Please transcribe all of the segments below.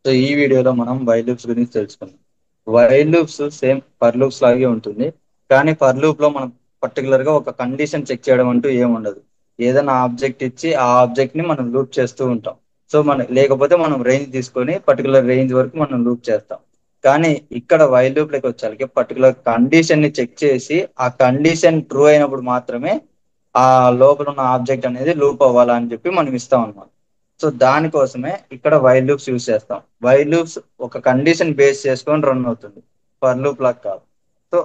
So ఈ వీడియోలో మనం వైల్ లూప్స్ గురించి తెలుసుకుందాం. While loops same for loops లాగే ఉంటుంది. కానీ ఫర్ లూప్ లో మనం పర్టికులర్ గా ఒక కండిషన్ చెక్ చేయడం అంటూ ఏమి ఉండదు. ఏదైనా ఆబ్జెక్ట్ ఇచ్చి ఆ ఆబ్జెక్ట్ ని మనం లూప్ చేస్తూ ఉంటాం. సో లేకపోతే మనం రేంజ్ తీసుకొని పర్టికులర్ రేంజ్ వరకు మనం లూప్ చేస్తాం. కానీ ఇక్కడ వైల్ లూప్ లకి వచ్చాక పర్టికులర్ కండిషన్ ని చెక్ చేసి ఆ కండిషన్ ట్రూ అయినప్పుడు మాత్రమే ఆ లోపల ఉన్న ఆబ్జెక్ట్ అనేది లూప్ అవ్వాలా అని చెప్పి మనం ఇస్తాం అన్నమాట. సో దానికోసమే ఇక్కడ వైల్ లూప్స్ యూస్ చేస్తాం. వైల్ లూప్స్ ఒక కండిషన్ బేస్ చేసుకొని రన్ అవుతుంది, ఫర్ లూప్ లాగా కాదు. సో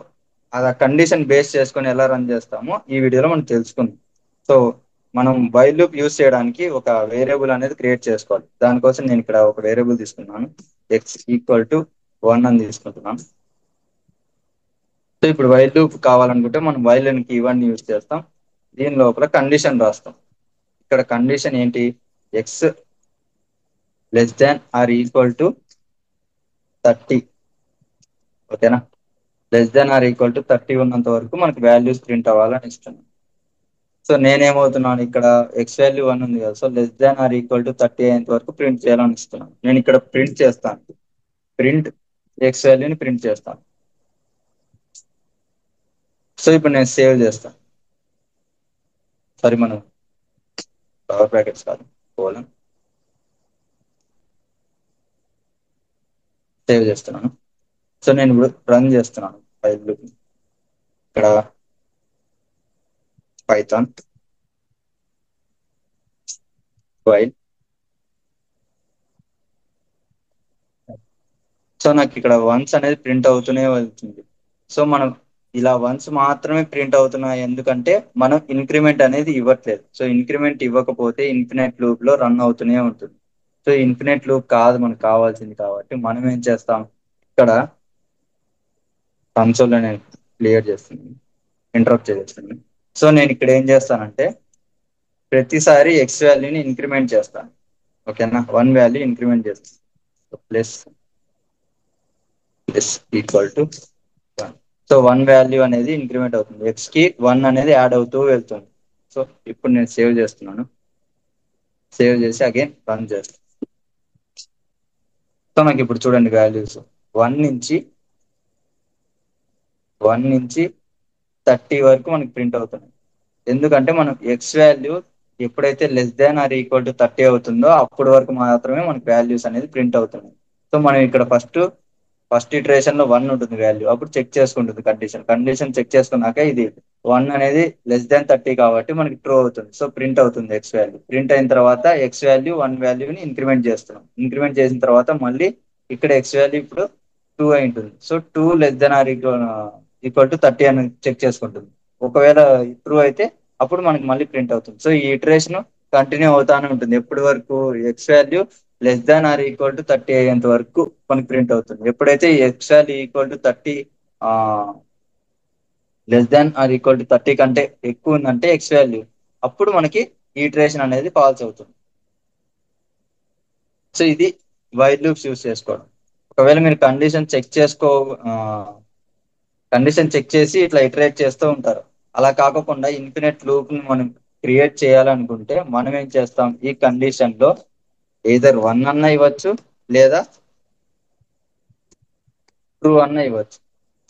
అది ఆ కండిషన్ బేస్ చేసుకొని ఎలా రన్ చేస్తామో ఈ వీడియోలో మనం తెలుసుకుందాం. సో మనం వైల్ లూప్ యూస్ చేయడానికి ఒక వేరియబుల్ అనేది క్రియేట్ చేసుకోవాలి. దానికోసం నేను ఇక్కడ ఒక వేరియబుల్ తీసుకున్నాను, ఎక్స్ ఈక్వల్ టు 1 అని తీసుకుంటున్నాను. సో ఇప్పుడు వైల్ లూప్ కావాలనుకుంటే మనం వైల్ అని కీవర్డ్ యూస్ చేస్తాం. దీని లోపల కండిషన్ రాస్తాం. ఇక్కడ కండిషన్ ఏంటి? X less than or equal to 30. ఓకేనా? Less than or equal to 30 ఉన్నంత వరకు మనకి వాల్యూస్ ప్రింట్ అవ్వాలని ఇస్తున్నాను. సో నేనేమవుతున్నాను, ఇక్కడ ఎక్స్ వాల్యూ 1 ఉంది కదా, so less than or equal to 30 అయ్యేంత వరకు ప్రింట్ చేయాలని ఇస్తున్నాను. నేను ఇక్కడ ప్రింట్ చేస్తాను, ప్రింట్ ఎక్స్ వాల్యూని ప్రింట్ చేస్తాను. సో ఇప్పుడు నేను సేవ్ చేస్తాను. సారీ, మనం పవర్ ప్యాకెట్స్ కాదు, కోలన్ సేవ్ చేస్తున్నాను. సో నేను ఇప్పుడు రన్ చేస్తున్నాను ఫైల్ లూప్. ఇక్కడ పైథాన్ వైల్. సో నాకు ఇక్కడ వన్స్ అనేది ప్రింట్ అవుతూనే వెళ్తుంది. సో మనం ఇలా వన్స్ మాత్రమే ప్రింట్ అవుతున్నాయి, ఎందుకంటే మనం ఇంక్రిమెంట్ అనేది ఇవ్వట్లేదు. సో ఇంక్రిమెంట్ ఇవ్వకపోతే ఇన్ఫినైట్ లూప్ లో రన్ అవుతూనే ఉంటుంది. సో ఇన్ఫినైట్ లూప్ కాదు మనకు కావాల్సింది, కాబట్టి మనం ఏం చేస్తాం, ఇక్కడ కన్సోల్ నేను క్లియర్ చేస్తున్నాను, ఇంటరప్ట్ చేస్తున్నాను. సో నేను ఇక్కడ ఏం చేస్తానంటే ప్రతిసారి ఎక్స్ వాల్యూని ఇంక్రిమెంట్ చేస్తాను. ఓకేనా? 1 వాల్యూ ఇంక్రిమెంట్ చేస్తాను. Plus plus equal to 1. So 1 value అనేది ఇంక్రిమెంట్ అవుతుంది, ఎక్స్ కి 1 అనేది యాడ్ అవుతూ వెళ్తుంది. సో ఇప్పుడు నేను సేవ్ చేస్తున్నాను, సేవ్ చేసి అగైన్ రన్ చేస్తాను. సో నాకు ఇప్పుడు చూడండి వాల్యూస్ 1 నుంచి 30 వరకు మనకి ప్రింట్ అవుతుంది. ఎందుకంటే మనం ఎక్స్ వాల్యూ ఎప్పుడైతే less than or equal to 30 అవుతుందో అప్పటి వరకు మాత్రమే మనకి వాల్యూస్ అనేది ప్రింట్ అవుతుంది. సో మనం ఇక్కడ ఫస్ట్ ఇటరేషన్ లో 1 ఉంటుంది వాల్యూ, అప్పుడు చెక్ చేసుకుంటుంది కండిషన్ చెక్ చేసుకున్నాక ఇది 1 అనేది లెస్ దాన్ 30 కాబట్టి మనకి ట్రూ అవుతుంది. సో ప్రింట్ అవుతుంది ఎక్స్ వాల్యూ. ప్రింట్ అయిన తర్వాత ఎక్స్ వాల్యూ 1 వాల్యూని ఇంక్రిమెంట్ చేస్తున్నాం. ఇంక్రిమెంట్ చేసిన తర్వాత మళ్ళీ ఇక్కడ ఎక్స్ వాల్యూ ఇప్పుడు 2 అయి ఉంటుంది. So 2 less than or equal to 30 అని చెక్ చేసుకుంటుంది. ఒకవేళ ట్రూ అయితే అప్పుడు మనకి మళ్ళీ ప్రింట్ అవుతుంది. సో ఈ ఇటరేషన్ కంటిన్యూ అవుతానే ఉంటుంది ఎప్పటి వరకు X value less than or equal to 30 అయ్యేంత వరకు మనకి ప్రింట్ అవుతుంది. ఎప్పుడైతే X value equal to 30 less than or equal to 30 కంటే ఎక్కువ ఉందంటే ఎక్స్ వాల్యూ, అప్పుడు మనకి ఈ ఇటరేషన్ అనేది ఫాల్స్ అవుతుంది. సో ఇది వైల్ లూప్స్ యూస్ చేసుకోవడం. ఒకవేళ మీరు కండిషన్ చెక్ చేసి ఇట్లా ఇటరేట్ చేస్తూ ఉంటారు. అలా కాకుండా ఇన్ఫినిట్ లూప్ ని మనం క్రియేట్ చేయాలనుకుంటే మనం ఏం చేస్తాం, ఈ కండిషన్ లో ఎయిదర్ 1 అన్న ఇవ్వచ్చు లేదా ట్రూ అన్న ఇవ్వచ్చు.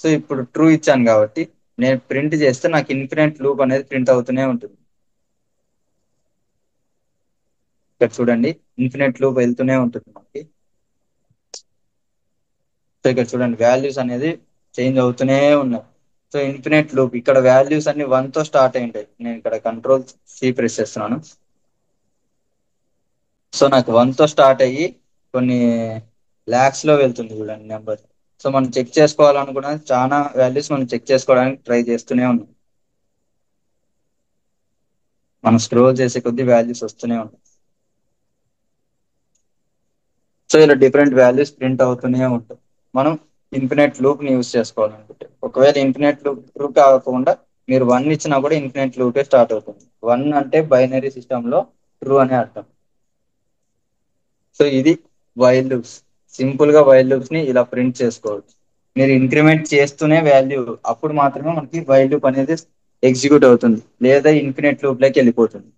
సో ఇప్పుడు ట్రూ ఇచ్చాను కాబట్టి నేను ప్రింట్ చేస్తే నాకు ఇన్ఫినిట్ లూప్ అనేది ప్రింట్ అవుతూనే ఉంటుంది. ఇక్కడ చూడండి ఇన్ఫినిట్ లూప్ వెళ్తూనే ఉంటుంది మనకి. సో ఇక్కడ చూడండి వాల్యూస్ అనేది చేంజ్ అవుతూనే ఉన్నాయి. సో ఇన్ఫినిట్ లూప్ ఇక్కడ వాల్యూస్ అన్ని 1 తో స్టార్ట్ అయ్యింటాయి. నేను ఇక్కడ కంట్రోల్ సి ప్రెస్ చేస్తున్నాను. సో నాకు 1 తో స్టార్ట్ అయ్యి కొన్ని ల్యాక్స్ లో వెళ్తుంది చూడండి నెంబర్. సో మనం చెక్ చేసుకోవాలనుకున్న చాలా వాల్యూస్ మనం చెక్ చేసుకోవడానికి ట్రై చేస్తూనే ఉన్నాం. మనం స్క్రోల్ చేసే కొద్ది వాల్యూస్ వస్తూనే ఉంటాయి. సో ఇలా డిఫరెంట్ వాల్యూస్ ప్రింట్ అవుతూనే ఉంటాయి. మనం ఇన్ఫినిట్ లూప్ ని యూస్ చేసుకోవాలనుకుంటే, ఒకవేళ ఇన్ఫినిట్ లూప్ కాకుండా మీరు 1 ఇచ్చినా కూడా ఇన్ఫినిట్ లూపే స్టార్ట్ అవుతుంది. 1 అంటే బైనరీ సిస్టమ్ లో ట్రూ అనే అర్థం. సో ఇది వైల్ లూప్స్. సింపుల్ గా వైల్ లూప్స్ ని ఇలా ప్రింట్ చేసుకోవచ్చు. మీరు ఇంక్రిమెంట్ చేస్తూనే వాల్యూ, అప్పుడు మాత్రమే మనకి వైల్ లూప్ అనేది ఎగ్జిక్యూట్ అవుతుంది, లేదా ఇన్ఫినిట్ లూప్ లోకి వెళ్ళిపోతుంది.